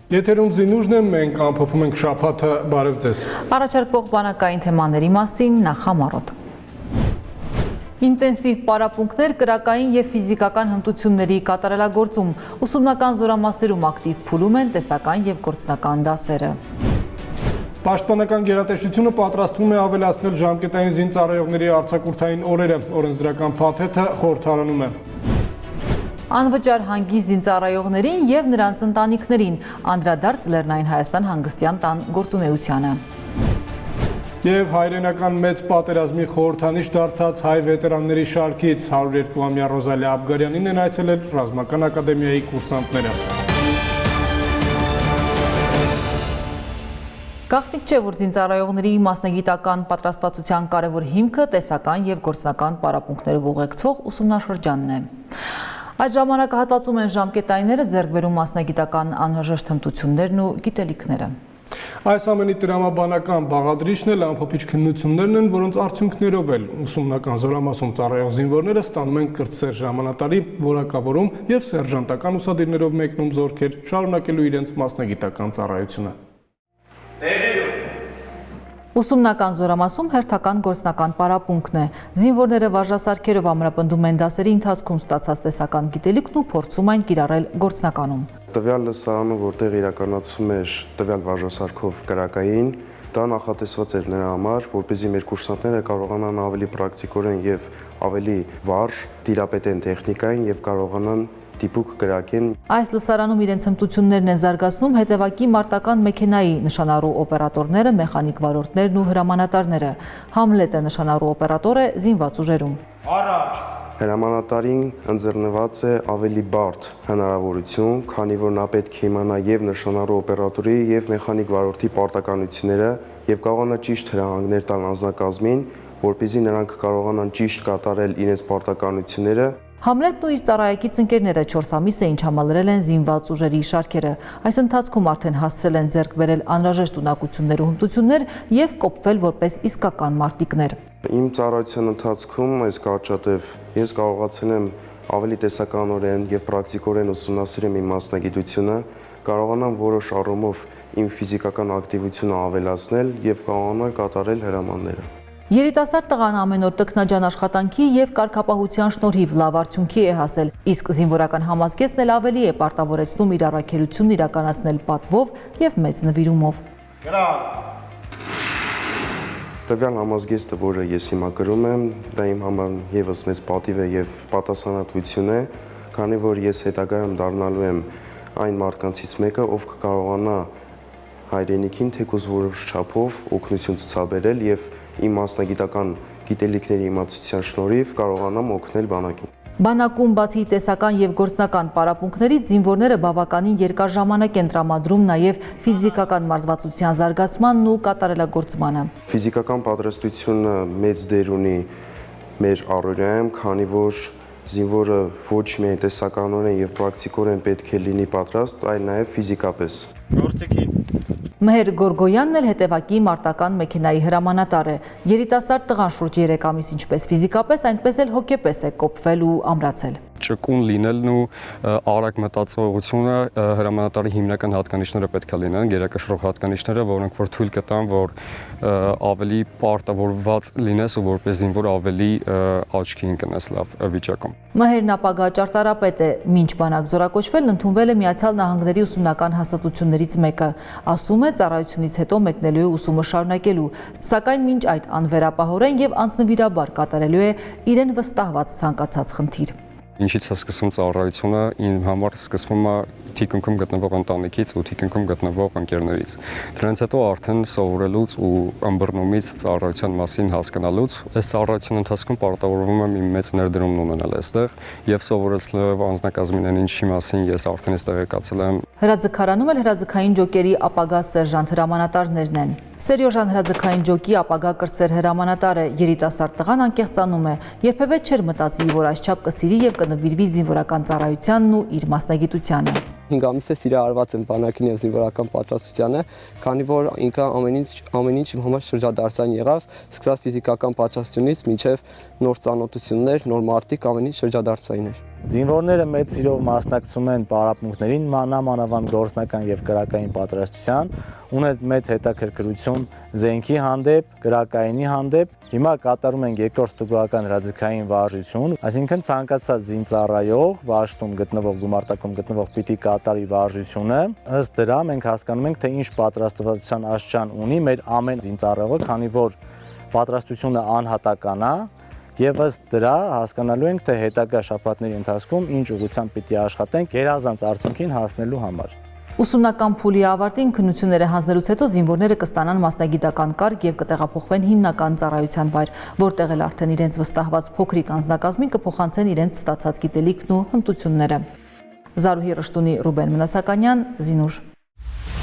Եթերում զինուժն է, մենք ամփոփում ենք շաբաթը, բարև ձեզ։ Առաջարկվող բանակային թեմաների մասին նախամարոտ։ Ինտենսիվ պարապմունքներ, կրակային և ֆիզիկական հմտությունների կատարելագործում, ուսումնական զորամասերում ակտիվ փուլում են տեսական և գործնական դասերը։ Պաշտպանական գերատեսչությունը պատրաստվում է ավելացնել ժամկետային զինծառայողների արձակուրդային օրերը, օրենսդրական փաթեթը խորհրդարանում է։ Անվճար հանգիստ զինծառայողներին և նրանց ընտանիքներին, անդրադարձ Լեռնային Հայաստան հանգստյան տան գործունեությանը։ Եվ հայրենական մեծ պատերազմի խորհրդանիշ դարձած հայ վետերանների շարքից 102-ամյա Ռոզալիա Աբգարյանին են այցելել Ռազմական ակադեմիայի կուրսանտները։ Գաղտնիք չէ, որ զինծառայողների մասնագիտական պատրաստվածության կարևոր հիմքը տեսական և գործնական պարապմունքներով ուղեկցող ուսումնաշրջանն է։ Այդ ժամանակահատվածում են ժամկետայինները ձեռք բերում մասնագիտական անհրաժեշտ հմտություններն ու գիտելիքները։ Այս ամենի տրամաբանական բաղադրիչն էլ ամփոփիչ քննություններն են, որոնց արդյունքներով էլ ուսումնական զորամասում ծառայող զինվորները ստանում են կրտսեր հրամանատարի որակավորում և սերժանտական ուսադիրներով մեկնում զորքեր, շարունակելու իրենց մասնագիտական ծառայությունը։ Ուսումնական զորամասում հերթական գործնական պարապմունքն է։ Զինվորները վարժասարքերով ամրապնդում են դասերի ընթացքում ստացած տեսական գիտելիքն ու փորձում այն կիրառել գործնականում։ Տվյալ լսարանում, որտեղ իրականացվում էր տվյալ վարժասարքով կրակային, դա նախատեսված էր նրա համար, որպեսզի մեր կուրսանտները կարողանան ավելի պրակտիկորեն եւ ավելի վարժ տիրապետեն տեխնիկային եւ կարողանան դիպուկ կրակեն։ Այս լսարանում իրենց հմտություններն են զարգացնում հետևակի մարտական մեքենայի նշանառու օպերատորները, մեխանիկ վարորդներն ու հրամանատարները։ Համլետ է նշանառու օպերատորը զինված ուժերում։ Հրամանատարին ընձեռնված է ավելի բարդ հնարավորություն, քանի որ նա պետք է իմանա եւ նշանառու օպերատորի եւ մեխանիկ վարորդի պարտականությունները եւ կարողանա ճիշտ հրահանգներ տալ անձնակազմին, որպեսզի նրանք կարողանան ճիշտ կատարել իրենց պարտականությունները։ Համլետն ու իր ծառայակից ընկերները 4 ամիս է ինչ համալրել են զինված ուժերի շարքերը։ Այս ընթացքում արդեն հասցրել են ձեռք բերել անհրաժեշտ ունակություններ ու հմտություններ եւ կոփվել որպես իսկական մարտիկներ։ Իմ ծառայության ընթացքում այս կարճատև ես կարողացել եմ ավելի տեսականորեն եւ պրակտիկորեն ուսումնասիրել իմ մասնագիտությունը, կարողանամ որոշ առումով իմ ֆիզիկական ակտիվությունը ավելացնել եւ կարողանալ կատարել հրամանները։ Երիտասարդ տղան ամեն օր տքնաջան աշխատանքի և կարգապահության շնորհիվ լավ արդյունքի է հասել, իսկ զինվորական համազգեստն էլ ավելի է պարտավորեցնում իր առաքելությունն իրականացնել պատվով և մեծ նվիրումով։ Տվյալ համազգեստը, որը ես հիմա կրում եմ, դա իմ համար ևս մեծ պատիվ է եւ պատասխանատվություն է, քանի որ ես հետագայում դառնալու եմ այն մարդկանցից մեկը, ով կկարողանա հայրենիքին թեկուզ որոշ չափով օգնություն ցուցաբերել եւ իմ մասնագիտական գիտելիքների իմացության շնորհիվ կարողանամ օգնել բանակին։ Բանակում բացի տեսական եւ գործնական պարապմունքներից զինվորները բավականին երկար ժամանակ են տրամադրում նաեւ ֆիզիկական մարզվածության զարգացմանն ու կատարելագործմանը։ Ֆիզիկական պատրաստությունը մեծ դեր ունի մեր առօրյայում, քանի որ զինվորը ոչ միայն տեսականորեն եւ պրակտիկորեն պետք է լինի պատրաստ, այլ նաեւ ֆիզիկապես։ Մհեր Գորգոյանն էլ հետևակի մարտական մեքենայի հրամանատար է։ Երիտասարդ տղան շուրջ 3 ամիս ինչպես ֆիզիկապես, այնպես էլ հոգեպես է կոփվել ու ամրացել։ Ճկուն լինելն ու արագ մտածողությունը հրամանատարի հիմնական հատկանիշները պետք է լինեն, գերակշռող հատկանիշները, որոնք որ թույլ կտան, որ ավելի պարտավորված լինես ու որպես զինվոր ավելի աչքի ընկնես լավ վիճակում։ Մհերն ապագա ճարտարապետ է, մինչ բանակ զորակոչվելն ընդունվել է Միացյալ Նահանգների ուսումնական հաստատություններից մեկը։ Ասում է, ծառայությունից հետո մեկնելու է ուսումը շարունակելու, սակայն մինչ այդ անվերապահորեն եւ անձնվիրաբար կատարելու է իրեն վստահված ցանկացած խնդիր։ Ինչից է սկսվում ծառայությունը, իմ համար սկսվում է թիկունքում գտնվող ընտանիքից ու թիկունքում գտնվող ընկերներից։ Դրանից հետո արդեն սովորելուց ու ըմբռնումից ծառայության մասին հասկանալուց, այս ծառայության ընթացքում պարտավորվում եմ իմ մեծ ներդրումն ունենալ այստեղ եւ սովորեցնելով անձնակազմին ինչի մասին ես արդեն այս տեղեկացել եմ։ Հրաձգարանում էլ հրաձգային ջոկերի ապագա սերժանտ հրամանատարներն են։ Սերյոժան հրաձգային ջոկի ապագա կրտսեր հրամանատար է, երիտասարդ տղան անկեղծանում է, երբևէ չէր մտածի, որ այսչափ կսիրի եւ կնվիրվի զինվորական ծառայությանն ու իր մասնագիտությանը։ 5 ամիս է սիրահարված եմ բանակին եւ զինվորական պատրաստությանը, քանի որ ինքը ամեն ինչ իմ համար շրջադարձային եղավ, սկսած ֆիզիկական պատրաստությունից մինչեւ նոր ծանոթություններ, նոր մարտիկ, ամեն ինչ շրջադարձային էր։ Զինվորները մեծ սիրով մասնակցում են պարապմունքներին, մանավանդ գործնական եւ կրակային պատրաստության, ունեն մեծ հետաքրքրություն զենքի հանդեպ, կրակայինի հանդեպ։ Հիմա կատարում ենք երկրորդ ստուգողական հրաձգային վարժություն, այսինքն ցանկացած զինծառայող վարժտում գտնվող գումարտակում գտնվող պիտի կատարի վարժությունը։ Ըստ դրա մենք հասկանում ենք, թե ինչ պատրաստվածության աստիճան ունի մեր ամեն զինծառայողը, քանի որ պատրաստությունը անհատական է, եւ ըստ դրա հասկանալու ենք, թե հետագա շաբաթների ընթացքում ինչ ուղղությամբ պիտի աշխատենք գերազանց արդյունքին հասնելու համար։ Ուսումնական փուլի ավարտին քննությունները հանձնելուց հետո զինվորները կստանան մասնագիտական կարգ եւ կտեղափոխվեն հիմնական ծառայության վայր, որտեղ էլ արդեն իրենց վստահված փոքրիկ անձնակազմին կփոխանցեն իրենց ստացած գիտելիքն ու հմտությունները։ Զարուհի Ռշտունի, Ռուբեն Մնասականյան, Զինուշ։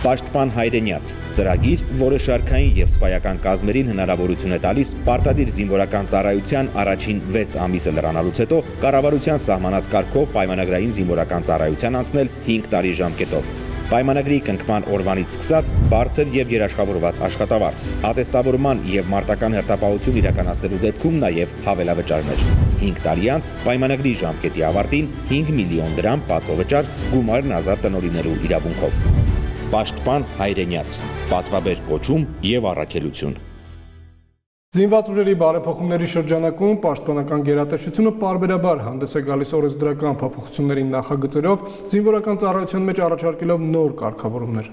Պաշտպան հայրենյաց ծրագիր, որը շարքային եւ սպայական կազմերին հնարավորություն է տալիս պարտադիր զինվորական ծառայության առաջին 6 ամիսը լրանալուց հետո կառավարության սահմանած կարգով պայմանագրային զինվորական ծառայության անցնել 5 տարի ժամկետով։ Պայմանագրի կնքման օրվանից սկսած բարձր եւ երաշխավորված աշխատավարձ, ատեստավորման եւ մարտական հերթապահություն իրականացնելու դեպքում նաեւ հավելավճարներ։ 5 տարի անց պայմանագրի ժամկետի ավարտին 5 միլիոն դրամ պատվովճար գումարն ազատ տնօրինելու իրավունքով։ Պաշտպան հայրենյաց, պատվաբեր կոչում եւ առաքելություն։ Զինված ուժերի բարեփոխումների շրջանակում պաշտպանական գերատեսչությունը պարբերաբար հանդես է գալիս օրենսդրական փոփոխությունների նախագծերով, զինվորական ծառայության մեջ առաջարկելով նոր կարգավորումներ։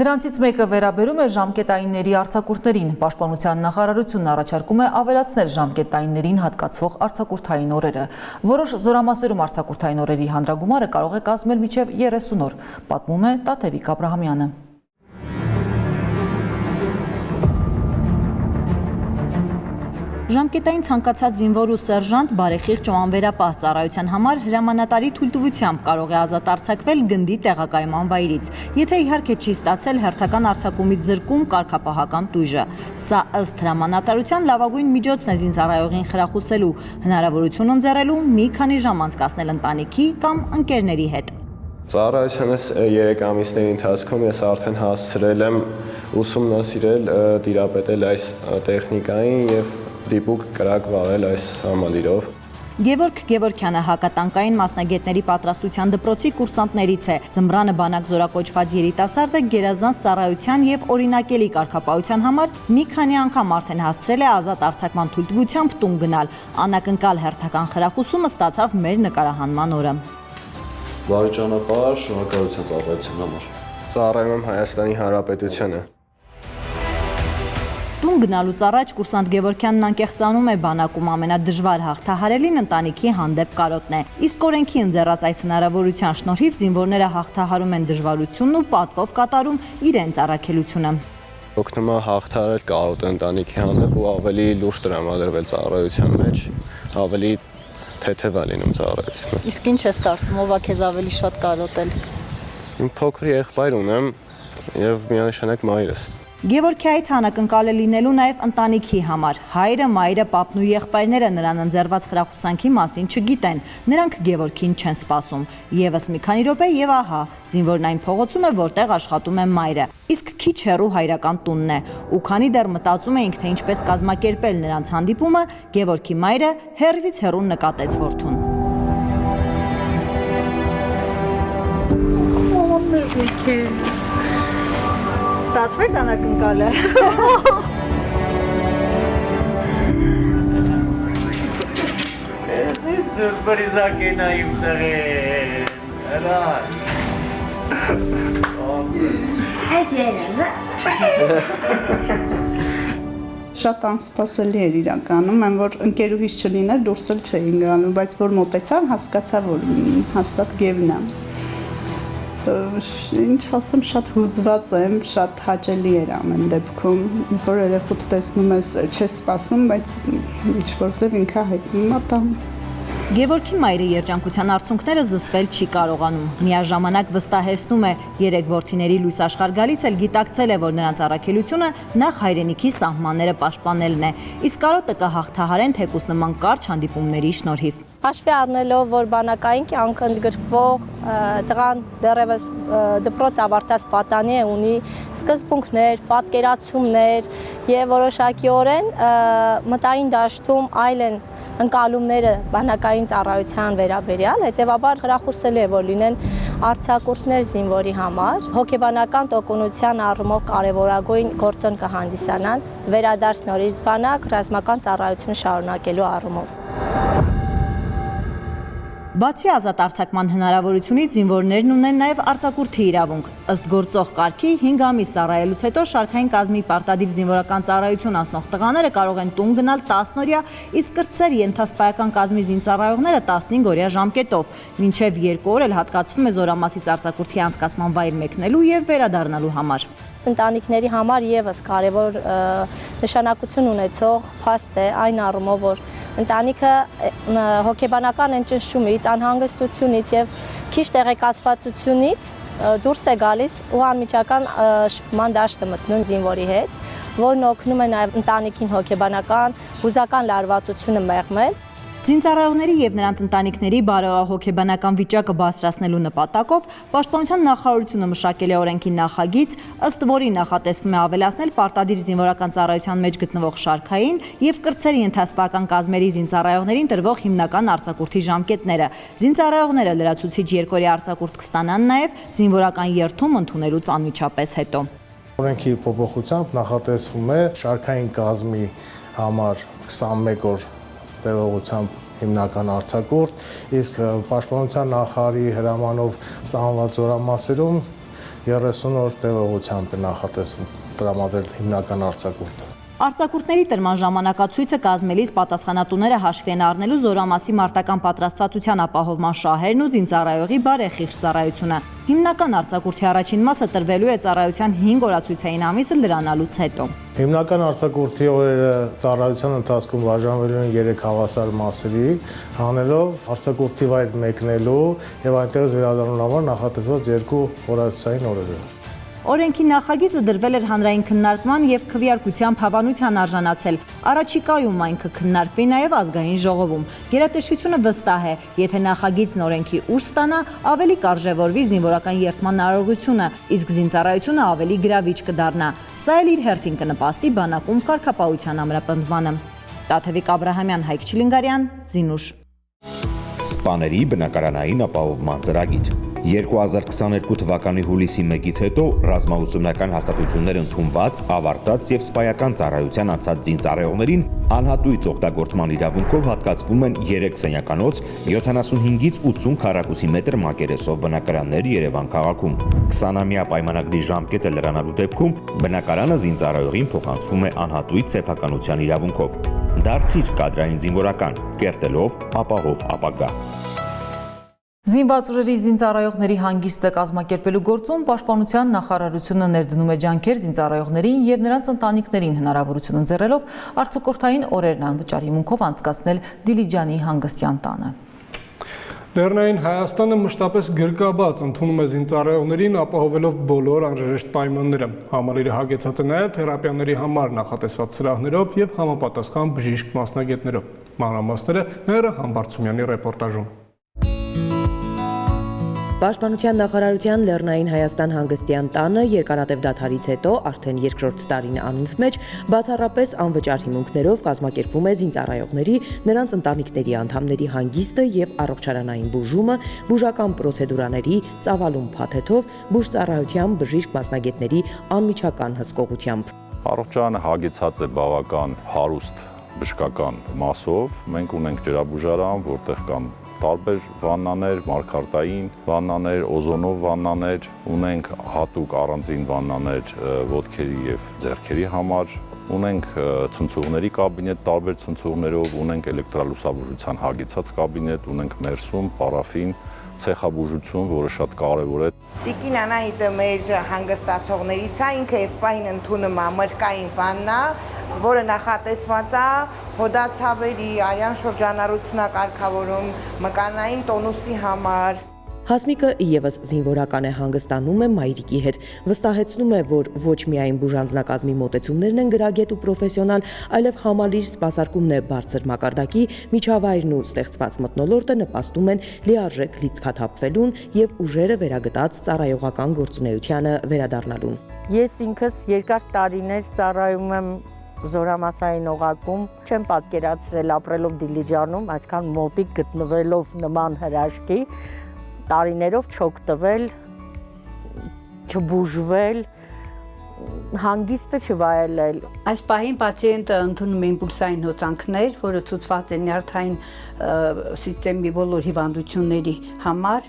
Դրանցից մեկը վերաբերում է ժամկետայինների արձակուրդներին։ Պաշտպանության նախարարությունն առաջարկում է ավելացնել ժամկետայիններին հատկացվող արձակուրդային օրերը։ Որոշ զորամասերում արձակուրդային օրերի հանրագումարը կարող է կազմել մինչև 30 օր, պատմում է Տաթևիկ Աբրահամյանը։ Ժամկետային ցանկացած զինվոր ու սերժանտ բարեխիղճ ու անվերապահ ծառայության համար հրամանատարի թույլտվությամբ կարող է ազատ արձակվել գնդի տեղակայման վայրից, եթե իհարկե չի ստացել հերթական արձակումից զրկում կարգապահական տույժը։ Սա ըստ հրամանատարության լավագույն միջոցն է զինծառայողին խրախուսելու, հնարավորություն ընձեռելու մի քանի ժամ անցկացնել ընտանիքի կամ ընկերների հետ։ Ծառայությունս 3 ամիսների ընթացքում ես արդեն հասցրել եմ ուսումնասիրել, տիրապետել այս տեխնիկային եւ դիպուկ կրակ վարել այս համալիրով։ Գևորգ Գևորգյանը հակատանկային մասնագետների պատրաստության դպրոցի կուրսանտներից է։ Ձմռանը բանակ զորակոչված երիտասարդը գերազանց ծառայության եւ օրինակելի կարգապահության համար մի քանի անգամ արդեն հասցրել է ազատ արձակման թույլտվությամբ տուն գնալ։ Անակնկալ հերթական խրախուսումը ստացավ մեր նկարահանման օրը։ Բարի ճանապարհ, շնորհակալություն ծառայության համար։ Ծառայում եմ Հայաստանի Հանրապետությանը։ Տուն գնալուց առաջ կուրսանտ Գևորգյանն անկեղծանում է բանակում ամենադժվար հաղթահարելին ընտանիքի հանդեպ կարոտն է։ Իսկ օրենքի ընձեռած այս հնարավորության շնորհիվ զինվորները հաղթահարում են դժվարությունն ու պատվով կատարում իրենց առաքելությունը։ Օգնում է հաղթահարել կարոտը ընտանիքի հանդեպ ու ավելի լուրջ տրամադրվել ծառայության մեջ, ավելի թեթև է լինում ծառայությունը։ Իսկ ինչ ես կարծում, ով է քեզ ավելի շատ կարոտել։ Իմ փոքր եղբայր ունեմ եւ միանշանակ մայրս։ Գևորգյայից անակնկալ է լինելու նաև ընտանիքի համար։ Հայրը, մայրը, պապն ու եղբայրները նրան ընձեռված խրախուսանքի մասին չգիտեն։ Նրանք Գևորգին չեն սպասում։ Եվս մի քանի րոպե եւ ահա, զինվորն այն փողոցում է, որտեղ աշխատում է մայրը։ Իսկ քիչ հեռու հայրական տունն է։ Ու քանի դեռ մտածում էինք, թե ինչպես կազմակերպել նրանց հանդիպումը, Գևորգի մայրը հեռվից հեռուն նկատեց որդուն։ Ստացվեց անակնկալը։ Ես սուրպրիզա կենայիմ տղեն, հլա։ Այս երեզը։ Շատ անսպասելի էր իրականում, այն որ ընկերուհիս չլիներ, դուրս էլ չէին գալու, բայց որ մոտեցավ, հասկացա, որ հաստատ Գևն է։ Ինչ ասեմ, շատ հուզված եմ, շատ հաճելի էր ամեն դեպքում, որ երեխուդ տեսնում ես, չես սպասում, բայց ինչ-որտեղ ինքը հայտնում ատամ։ Գևորգի մայրը երջանկության արդյունքները զսպել չի կարողանում։ Միաժամանակ վստահեցնում է, 3 որդիների լույս աշխարհ գալից էլ գիտակցել է, որ նրանց առաքելությունը նախ հայրենիքի սահմանները պաշտպանելն է, իսկ կարոտը կհաղթահարեն թեկուզ նման կարճ հանդիպումների շնորհիվ։ Հաշվի առնելով, որ բանակային կյանք ընդգրկվող տղան դեռևս դպրոց ավարտած պատանի է, ունի սկզբունքներ, պատկերացումներ եւ որոշակիորեն մտային դաշտում այլ են ընկալումները բանակային ծառայության վերաբերյալ, հետևաբար խրախուսել է, որ լինեն արձակուրդներ զինվորի համար, հոգեբանական տոկունության առումով կարևորագույն գործոն կհանդիսանան վերադարձ նորից բանակ ռազմական ծառայություն շարունակելու առումով։ Բացի ազատ արձակման հնարավորությունից զինվորներն ունեն նաև արձակուրդի իրավունք։ Ըստ գործող կարգի 5 ամիս ծառայելուց հետո շարքային կազմի պարտադիր զինվորական ծառայություն անցնող տղաները կարող են տուն գնալ 10 օրյա, իսկ կրտսեր ենթասպայական կազմի զինծառայողները 15 օրյա ժամկետով։ Մինչև 2 օր էլ հատկացվում է զորամասից արձակուրդի անցկացման վայր մեկնելու եւ վերադառնալու համար։ Ընտանիքների համար եւս կարևոր նշանակություն ունեցող փաստ է այն առումով, որ ընտանիքը հոգեբանական ընճնշումից, անհանգստությունից եւ քիչ տեղեկացվածությունից դուրս է գալիս ու անմիջական շփման դաշտ է մտնում զինվորի հետ, որն օգնում է նաեւ ընտանիքին հոգեբանական, հուզական լարվածությունը մեղմել։ Զինծառայողների եւ նրանց ընտանիքների բարոյահոգեբանական վիճակը բարձրացնելու նպատակով Պաշտպանության նախարարությունը մշակել է օրենքի նախագիծ, ըստ որի նախատեսվում է ավելացնել պարտադիր զինվորական ծառայության մեջ գտնվող շարքային եւ կրտսերի ենթասպայական կազմերի զինծառայողներին տրվող հիմնական արձակուրդի ժամկետները։ Զինծառայողները լրացուցիչ երկօրյա արձակուրդ կստանան նաեւ զինվորական երթում ընդունելուց անմիջապես հետո։ Օրենքի փոփոխությամբ նախատեսվում է շարքային կազմի համար 21 օր տևողությամբ հիմնական արձակուրդ, իսկ Պաշտպանության նախարարի հրամանով սահմանված զորամասերում 30 օր տևողությամբ է նախատեսվում տրամադրել հիմնական արձակուրդը։ Արձակուրդների տրման ժամանակացույցը կազմելիս պատասխանատուները հաշվի են առնելու զորամասի մարտական պատրաստվածության ապահովման շահերն ու զինծառայողի բարեխիղճ ծառայությունը։ Հիմնական արձակուրդի առաջին մասը տրվելու է ծառայության 5 օրացույցային ամիսը լրանալուց հետո։ Հիմնական արձակուրդի օրերը ծառայության ընթացքում բաժանվելու են 3 հավասար մասերի, հանելով արձակուրդի վայր մեկնելու եւ այնտեղից վերադառնալու համար նախատեսված 2 օրացույցային օրերը։ Օրենքի նախագիծը դրվել էր հանրային քննարկման եւ քվեարկության հավանության արժանացել։ Առաջիկայում այն կքննարկվի նաեւ ազգային ժողովում։ Գերատեսչությունը վստահ է, եթե նախագիծն օրենքի ուժ ստանա, ավելի կարժևորվի զինվորական երթման արարողությունը, իսկ զինծառայությունը ավելի գրավիչ կդառնա։ Սա էլ իր հերթին կնպաստի բանակում կարգապահության ամրապնդմանը։ Տաթևիկ Աբրահամյան, Հայկ Չիլինգարյան, Զինուշ։ Սպաների բնակարանային ապահովման ծրագիր 2022 թվականի հուլիսի 1-ից հետո ռազմաուսումնական հաստատություններ ընդունված, ավարտած եւ սպայական ծառայության անցած զինծառայողներին անհատույց օգտագործման իրավունքով հատկացվում են 3 սենյականոց 75-ից 80 քառակուսի մետր մակերեսով բնակարաններ Երևան քաղաքում։ 20-ամյա պայմանագրի ժամկետը լրանալու դեպքում բնակարանը զինծառայողին փոխանցվում է անհատույց սեփականության իրավունքով։ Դարձիր կադրային զինվորական, կերտելով ապահով ապագա։ Զինված ուժերի զինծառայողների հանգիստը կազմակերպելու գործում Պաշտպանության նախարարությունը ներդնում է ջանքեր զինծառայողներին եւ նրանց ընտանիքներին հնարավորություն ընձեռելով արձակուրդային օրերն անվճար հիմունքով անցկացնել Դիլիջանի հանգստյան տանը։ Լեռնային Հայաստանը մշտապես գրկաբաց ընդունում է զինծառայողներին, ապահովելով բոլոր անհրաժեշտ պայմանները։ Համալիրը հագեցած է նաև թերապիաների համար նախատեսված սրահներով եւ համապատասխան բժիշկ մասնագետներով։ Մանրամասները Մերը Համբարձումյանի ռեպորտաժում։ Պաշտպանության նախարարության Լեռնային Հայաստան հանգստյան տանը երկարատև դադարից հետո արդեն երկրորդ տարին անընդմեջ բացառապես անվճար հիմունքներով կազմակերպվում է զինծառայողների, նրանց ընտանիքների անդամների հանգիստը եւ առողջարանային բուժումը, բուժական պրոցեդուրաների ծավալուն փաթեթով, բուժծառայության բժիշկ մասնագետների անմիջական հսկողությամբ։ Առողջարանը հագեցած է բավական հարուստ բժշկական մասով։ Մենք ունենք ջրաբուժարան, որտեղ կան տարբեր վաննաներ, մարգարտային վաննաներ, օզոնով վաննաներ, ունենք հատուկ առանձին վաննաներ ոտքերի եւ ձեռքերի համար, ունենք ցնցուղների կաբինետ տարբեր ցնցուղներով, ունենք էլեկտրալուսաբուժության հագեցած կաբինետ, ունենք մերսում, պարաֆին, ցեխաբուժություն, որը շատ կարևոր է։ Տիկին Անահիտը մեր հանգստացողներից է, ինքը այս պահին ընդունում է մրկային վաննա, որը նախատեսված է հոդացավերի, արյան շրջանառությունակարգավորում, մկանային տոնուսի համար։ Հասմիկը իևս զինվորական է, հանգստանում է մայրիկի հետ, վստահեցնում է, որ ոչ միայն բուժանձնակազմի մոտեցումներն են գրագետ ու պրոֆեսիոնալ, այլև համալիր սպասարկումն է բարձր մակարդակի, միջավայրն ու ստեղծված մթնոլորտը նպաստում են լիարժեք լիցքաթափվելուն եւ ուժերը վերագտած ծառայողական գործունեությանը վերադառնալուն։ Ես ինքս երկար տարիներ ծառայում եմ զորամասային օղակում չեմ պատկերացրել ապրելով Դիլիջանում, այսքան մոտիկ գտնվելով նման հրաշքի, տարիներով չօգտվել, չբուժվել, հանգիստը չվայելել։ Այս պահին պացիենտը ընդունում է իմպուլսային հոսանքներ, որը ցուցված է նյարդային սիստեմի բոլոր հիվանդությունների համար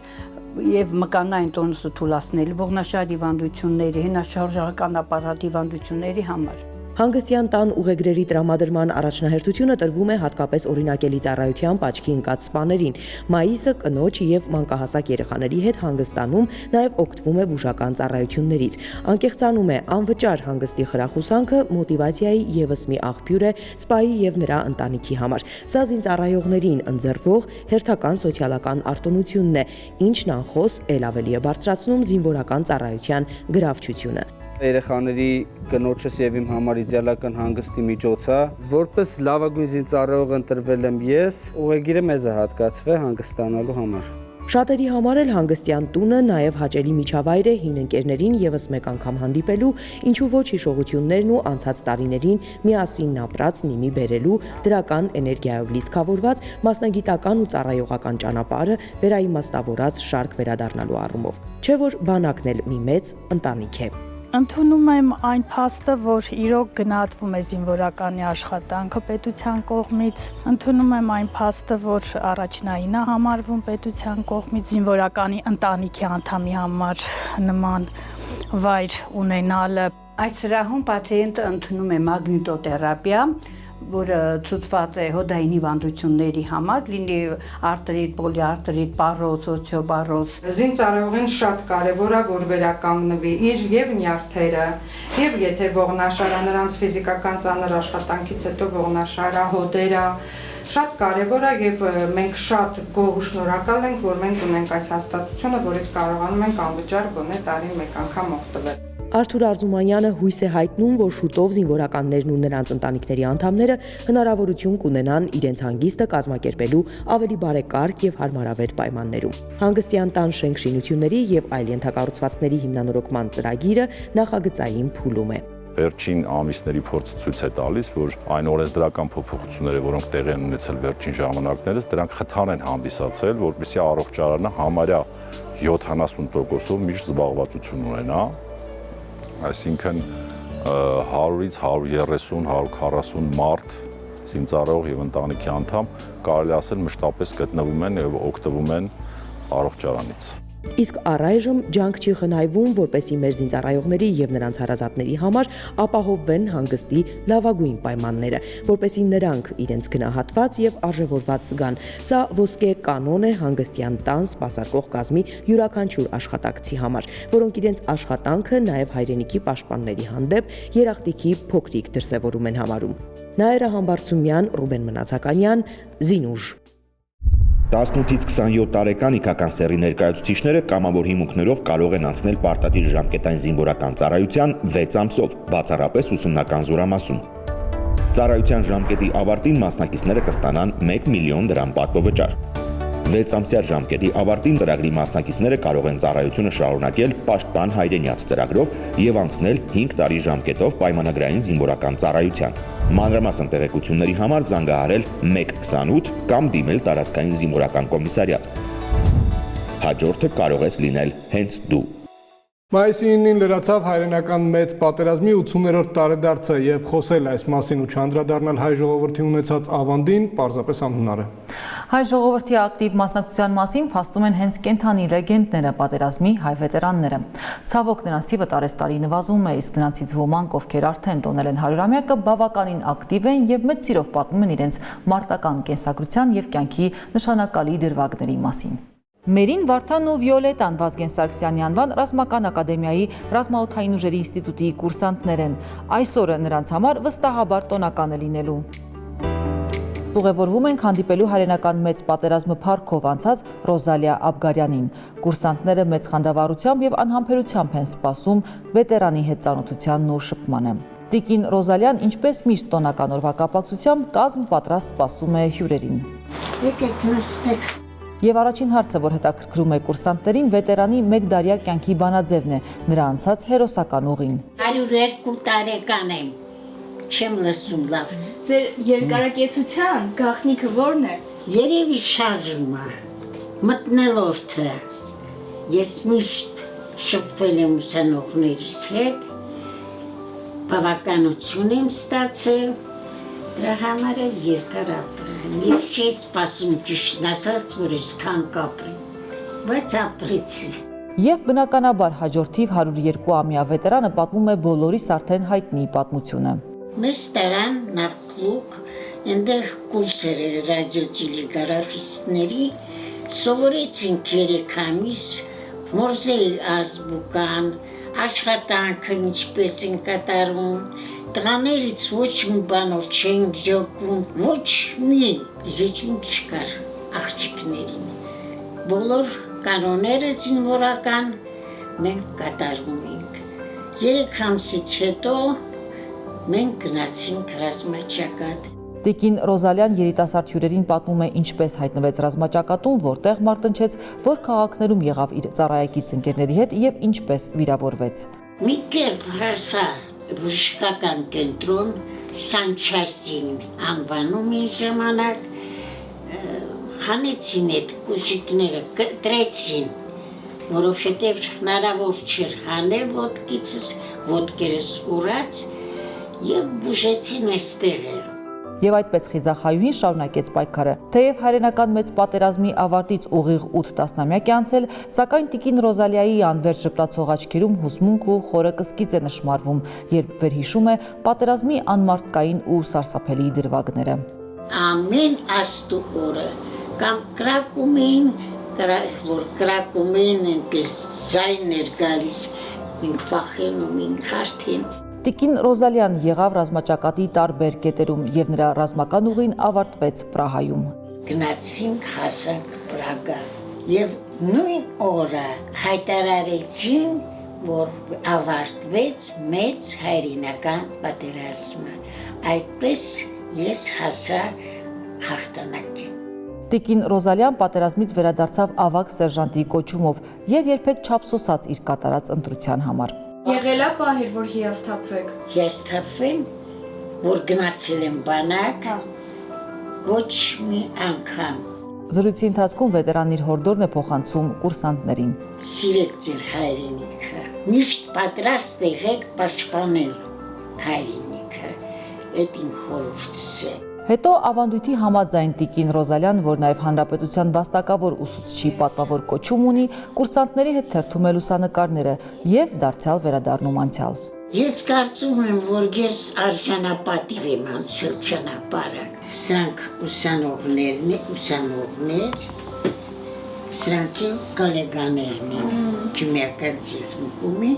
եւ մկանային տոնուսը թուլացնելու, ողնաշար հիվանդությունների, հենաշարժական ապարատ հիվանդությունների համար։ Հանգստյան տան ուղեգրերի տրամադրման առաջնահերթությունը տրվում է հատկապես օրինակելի ծառայությամբ աչքի ընկած սպաներին։ Մայիսը կնոջ եւ մանկահասակ երեխաների հետ հանգստանում նաեւ օգտվում է բուժական ծառայություններից։ Անկեղծանում է անվճար հանգստի խրախուսանքը մոտիվացիայի եւս մի աղբյուր է սպայի եւ նրա ընտանիքի համար։ Սա զինծառայողներին ընձեռվող հերթական սոցիալական արտոնությունն է, ինչն անխոս ել ավելի է բարձրացնում զինվորական ծառայության գրավչությունը։ Երեխաների կնոջս եւ իմ համար իդեալական հանգստի միջոց է, որպես լավագույն զինծառայող ընտրվել եմ ես, ուղեգիրը մեզ է հատկացվել հանգստանալու համար։ Շատերի համար էլ հանգստյան տունը նաև հաճելի միջավայր է հին ընկերներին եւս մեկ անգամ հանդիպելու, ինչու ոչ հիշողություններն ու անցած տարիներին միասին ապրած նիմի բերելու, դրական էներգիայով լիցքավորված մասնագիտական ու ծառայողական ճանապարհը վերաիմաստավորած շարք վերադառնալու առումով։ Չէ՞ որ բանակն էլ մի մեծ ընտանիք է։ Ընդունում եմ այն փաստը, որ իրոք գնահատվում է զինվորականի աշխատանքը պետության կողմից։ Ընդունում եմ այն փաստը, որ առաջնային է համարվում պետության կողմից զինվորականի ընտանիքի անդամի համար նման վայր ունենալը։ Այս սրահում պացիենտը ընդունում է մագնիտոթերապիա, որը ցուցված է հոդային հիվանդությունների համար, լինի արտրիտ, պոլիարտրիտ, պարոզ, օստեոպարոզ։ Զինծառայողին շատ կարևոր է, որ վերականգնվի իր եւ նյարդերը, եւ եթե ողնաշարը նրանց ֆիզիկական ծանր աշխատանքից հետո ողնաշարը, հոդերը, շատ կարևոր է եւ մենք շատ գոհ ու շնորհակալ ենք, որ մենք ունենք այս հաստատությունը, որից կարողանում ենք անվճար գոնե տարին մեկ անգամ օգտվել։ Արթուր Արզումանյանը հույս է հայտնում, որ շուտով զինվորականներն ու նրանց ընտանիքների անդամները հնարավորություն կունենան իրենց հանգիստը կազմակերպելու ավելի բարեկարգ եւ հարմարավետ պայմաններում։ Հանգստյան տան շենք-շինությունների եւ այլ ենթակառուցվածքների հիմնանորոգման ծրագիրը նախագծային փուլում է։ Վերջին ամիսների փորձը ցույց է տալիս, որ այն օրենսդրական փոփոխությունները, որոնք տեղի են ունեցել վերջին ժամանակներս, դրանք խթան են հանդիսացել, որպեսզի առողջարանը համարյա 70%-ով միշտ զբաղվածություն ունենա։ Այսինքն 100-ից 130, 140 մարդ զինծառայող եւ ընտանիքի անդամ կարելի ասել մշտապես գտնվում են եւ օգտվում են առողջարանից։ Իսկ առայժմ ջանք չի խնայվում, որպեսզի մեր զինծառայողների եւ նրանց հարազատների համար ապահովվեն հանգստի լավագույն պայմանները, որպեսզի նրանք իրենց գնահատված եւ արժեվորված զգան։ Սա ոսկե կանոն է հանգստյան տան սպասարկող կազմի յուրաքանչյուր աշխատակցի համար, որոնք իրենց աշխատանքը նաեւ հայրենիքի պաշտպանների հանդեպ երախտիքի փոքրիկ դրսևորում են համարում։ Նաիրա Համբարձումյան, Ռուբեն Մնացականյան, Զինուժ։ 18-ից 27 տարեկան իքական սեռի ներկայացուցիչները կամավոր հիմունքներով կարող են անցնել պարտադիր ժամկետային զինվորական ծառայության 6 ամսով, բացառապես ուսումնական զորամասում։ Ծառայության ժամկետի ավարտին մասնակիցները կստանան 1 միլիոն դրամ պատվովճար։ 6 ամսյա ժամկետի ավարտին ծրագրի մասնակիցները կարող են ծառայությունը շարունակել Պաշտպան հայրենյաց ծրագրով եւ անցնել 5 տարի ժամկետով պայմանագրային զինվորական ծառայության։ Մանրամասն տեղեկությունների համար զանգահարել 128 կամ դիմել տարածքային զինվորական կոմիսարիատ։ Հաջորդը կարող է լինել հենց դու։ Մայիսի 9-ին լրացավ հայրենական մեծ պատերազմի 80-րդ տարեդարձը եւ խոսել այս մասին ու չանդրադառնալ հայ ժողովրդի ունեցած ավանդին պարզապես անհնար է։ Հայ ժողովրդի ակտիվ մասնակցության մասին փաստում են հենց կենթանի լեգենդները, պատերազմի հայ վետերանները։ Ցավոք նրանց թիվը տարեստարի նվազում է, իսկ նրանցից ոմանք, ովքեր արդեն տոնել են 100-ամյակը, բավականին ակտիվ են եւ մեծ սիրով պատմում են իրենց մարտական կենսագրության եւ կյանքի նշանակալի դրվագների մասին։ Մերին Վարդանն ու Վիոլետան Վազգեն Սարգսյանի անվան Ռազմական ակադեմիայի Ռազմաօդային ուժերի ինստիտուտի կուրսանտներ են։ Այսօրը նրանց համար վստահաբար տոնական է լինելու։ Ուղևորվում ենք հանդիպելու հայրենական մեծ պատերազմը փառքով անցած Ռոզալիա Աբգարյանին։ Կուրսանտները մեծ խանդավառությամբ եւ անհամբերությամբ են սպասում վետերանի հետ ծանոթությանն ու շփմանը։ Տիկին Ռոզալիան ինչպես միշտ տոնական օրվա կապակցությամբ կազմ պատրաստ սպասում է հյուրերին։ Եկեք նստեք։ Եվ առաջին հարցը, որ հետաքրքրում է կուրսանտներին, վետերանի մեկ դարյա կյանքի բանաձևն է, նրա անցած հերոսական ուղին։ 102 տարեկան եմ, չեմ լսում լավ։ Ձեր երկարակեցության գաղտնիքը ո՞րն է։ Երևի շարժումը, մտնելորդը։ Ես միշտ շփվել եմ ուսանողներիս հետ, բավականություն եմ ստացել, դրա համար էլ երկար ապրել։ Ես չի սպասում ճիշտն ասած, որ այսքան կապրեմ, բայց ապրեցի։ Եվ բնականաբար հաջորդիվ 102-ամյա վետերանը պատմում է բոլորիս արդեն հայտնի պատմությունը։ Մեզ տարան նավթլուկ, այնտեղ կուրսեր էր ռադիոտելեգրաֆիստների, սովորեցինք 3 ամիս, մորզեի ազբուկան, աշխատանքը ինչպես են կատարում, տղաներից ոչ մի բանով չենք ջոկվում, ոչ մի զիջում չկար աղջիկներին։ Բոլոր կանոնները զինվորական մենք կատարում ենք։ 3 ամսից հետո մենք գնացինք ռազմաճակատ։ Տիկին Ռոզալյան երիտասարդ հյուրերին պատմում է ինչպես հայտնվեց ռազմաճակատում, որտեղ մարտնչեց, որ քաղաքներում եղավ իր ծառայեկից ընկերների հետ եւ ինչպես վիրավորվեց։ Մի կերպ հասա բժշկական կենտրոն Սանչասին անվանում են ժամանակ, հանեցին այդ կուժիկները, կտրեցին, որովհետև հնարավոր չէր հանել ոտքիցս, ոտքերս ուրած եւ բուժեցին այստեղ։ Եվ այդպես խիզախայուհին շարունակեց պայքարը։ Թեև հայրենական մեծ պատերազմի ավարտից ուղիղ 8 տասնամյակ է անցել, սակայն տիկին Ռոզալիայի անվերջ ժպտացող աչքերում հուզմունք ու խորը կսկիծ է նշմարվում, երբ վերհիշում է պատերազմի անմարդկային ու սարսափելի դրվագները։ Ամեն աստու օրը կամ կրակում էին, որ կրակում էին այնպես ձայն էր գալիս, մենք վախենում էինք արդեն։ Տիկին Ռոզալյան եղավ ռազմաճակատի տարբեր կետերում եւ նրա ռազմական ուղին ավարտվեց Պրահայում։ Գնացինք հասանք Պրագա եւ նույն օրը հայտարարեցին, որ ավարտվեց մեծ հայրենական պատերազմը։ Այդպես ես հասա հաղթանակին։ Տիկին Ռոզալյան պատերազմից վերադարձավ ավագ սերժանտի կոչումով եւ երբեք չափսոսաց իր կատարած ընտրության համար։ Եղել է պահեր, որ հիասթափվեք։ Հիասթափվեմ, որ գնացել եմ բանակ, ոչ մի անգամ։ Զրույցի ընթացքում վետերանն իր հորդորն է փոխանցում կուրսանտներին։ Սիրեք ձեր հայրենիքը, միշտ պատրաստ եղեք պաշտպանել հայրենիքը, այդ իմ խորհուրդս է։ Հետո ավանդույթի համաձայն տիկին Ռոզալյան, որ նաև հանրապետության վաստակավոր ուսուցչի պատվավոր կոչում ունի, կուրսանտների հետ թերթում է լուսանկարները եւ դարձյալ վերադառնում անցյալ։ Ես կարծում եմ, որ ես արժանապատիվ եմ անցել ճանապարհը։ Սրանք ուսանողներ, սրանք էլ գոլեգաներն են, քիմիական տեխնիկումի։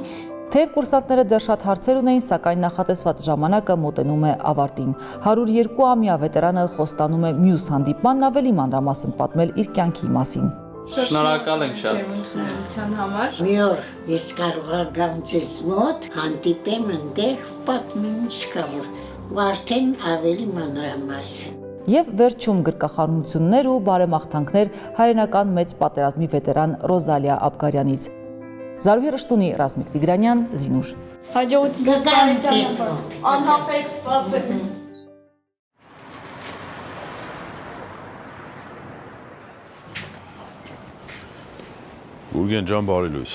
Թեև կուրսանտները դեռ շատ հարցեր ունեին, սակայն նախատեսված ժամանակը մոտենում է ավարտին։ 102-ամյա վետերանը խոստանում է մյուս հանդիպմանն ավելի մանրամասն պատմել իր կյանքի մասին։ Շնորհակալ ենք շատ ընդունության համար։ Մի օր ես կարող եմ գամ ձեզ մոտ, հանդիպեմ այնտեղ, պատմեմ ինչ կա որ, ու արդեն ավելի մանրամասն։ Եվ վերջում գրկախառնություններ ու բարեմաղթանքներ հայրենական մեծ պատերազմի վետերան Ռոզալիա Աբգարյանից։ Զարուհի Ռշտունի, Ռազմիկ Տիգրանյան, Զինուշ։ Հաջողություն անհապերք սպասեմ։ Գուրգեն ջան, բարի լույս։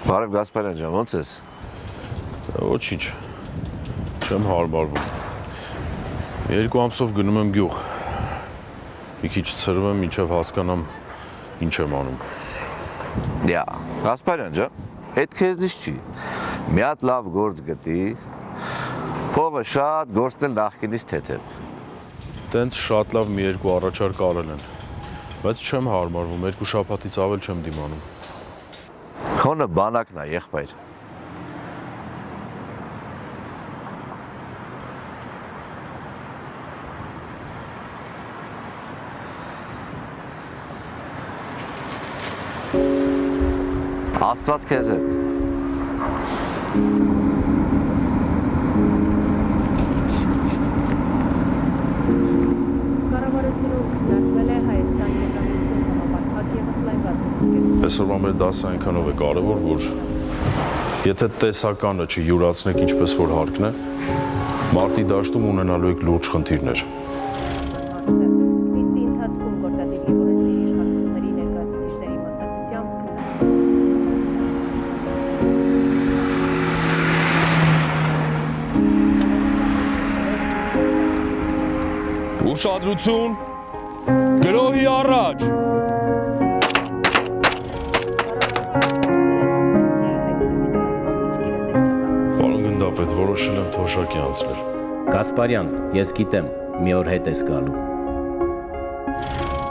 Բարև Գասպարյան ջան, ո՞նց ես։ Ոչինչ։ Չեմ հարմարվում։ 2 ամսով գնում եմ գյուղ։ Մի քիչ ցրվում եմ, մինչև հասկանամ ինչ եմ անում։ Դիա, Գասպարյան ջան, այդ քեզնից չի։ Մի հատ լավ գործ գտի, փողը շատ գործնել նախկինից թեթև։ Տենց շատ լավ մի 2 առաջարկ արել են, բայց չեմ հարմարվում, 2 շաբաթից ավել չեմ դիմանում։ Քոնը բանակն է, եղբայր։ Աստված քեզ հետ։ Այսօրվա մեր դասը այնքանով է կարևոր, որ եթե տեսականը չյուրացնեք ինչպես որ հարկն է, Մարտի դաշտում ունենալու եք լուրջ խնդիրներ։ Նիստի ընթացքում գործադիր եւ օրենսդիր իշխանությունների ներկայացուցիչների մասնակցությամբ Ուշադրություն, գրոհի առաջ։ Պարոն գնդապետ, որոշել եմ թոշակի անցնել։ Գասպարյան, ես գիտեմ, մի օր հետ ես գալու։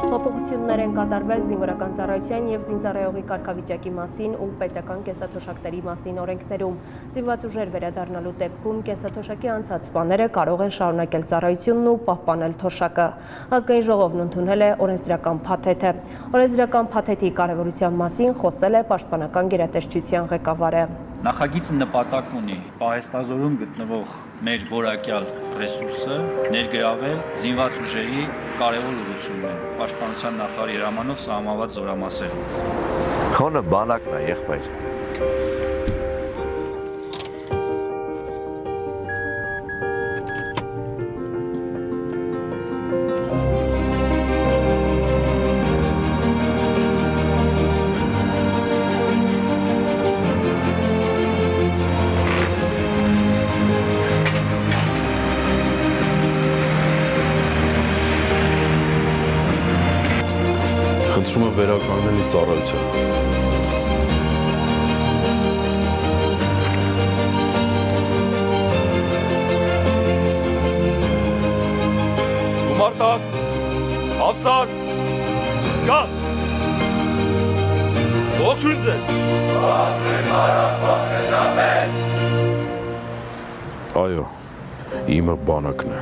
Փոփոխություններ են կատարվել զինվորական ծառայության եւ զինծառայողի կարգավիճակի մասին ու պետական կենսաթոշակների մասին օրենքներում։ Զինված ուժեր վերադառնալու դեպքում կենսաթոշակի անցած սպաները կարող են շարունակել ծառայությունն ու պահպանել թոշակը։ Ազգային ժողովն ընդունել է օրենսդրական փաթեթը։ Օրենսդրական փաթեթի կարևորության մասին խոսել է Պաշտպանական գերատեսչության ղեկավարը։ Նախագիծը նպատակ ունի պահեստազորում գտնվող մեր որակյալ ռեսուրսը ներգրավել զինված ուժերի կարևոր ուղղություններում, պաշտպանության նախարարի հրամանով սահմանված զորամասերում։ Քոնը բանակն է, եղբայր։ Խնդրում եմ վերականգնել ինձ ծառայության։ Գումարտակ, Ավսար, զգաս, ողջույն ձեզ։ Այո, իմը բանակն է։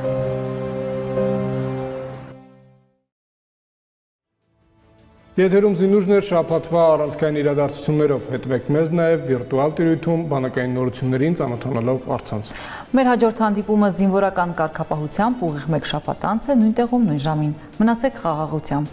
Եթերում զինուժներ շաբաթվա առանցքային իրադարձություններով հետվեք մեզ նաև վիրտուալ տիրույթում բանակային նորություններին ծանոթանալով առցանց։ Մեր հաջորդ հանդիպումը զինվորական կարգապահությամբ ուղիղ մեկ շաբաթ անց է նույն տեղում նույն ժամին։ Մնացեք խաղաղությամբ։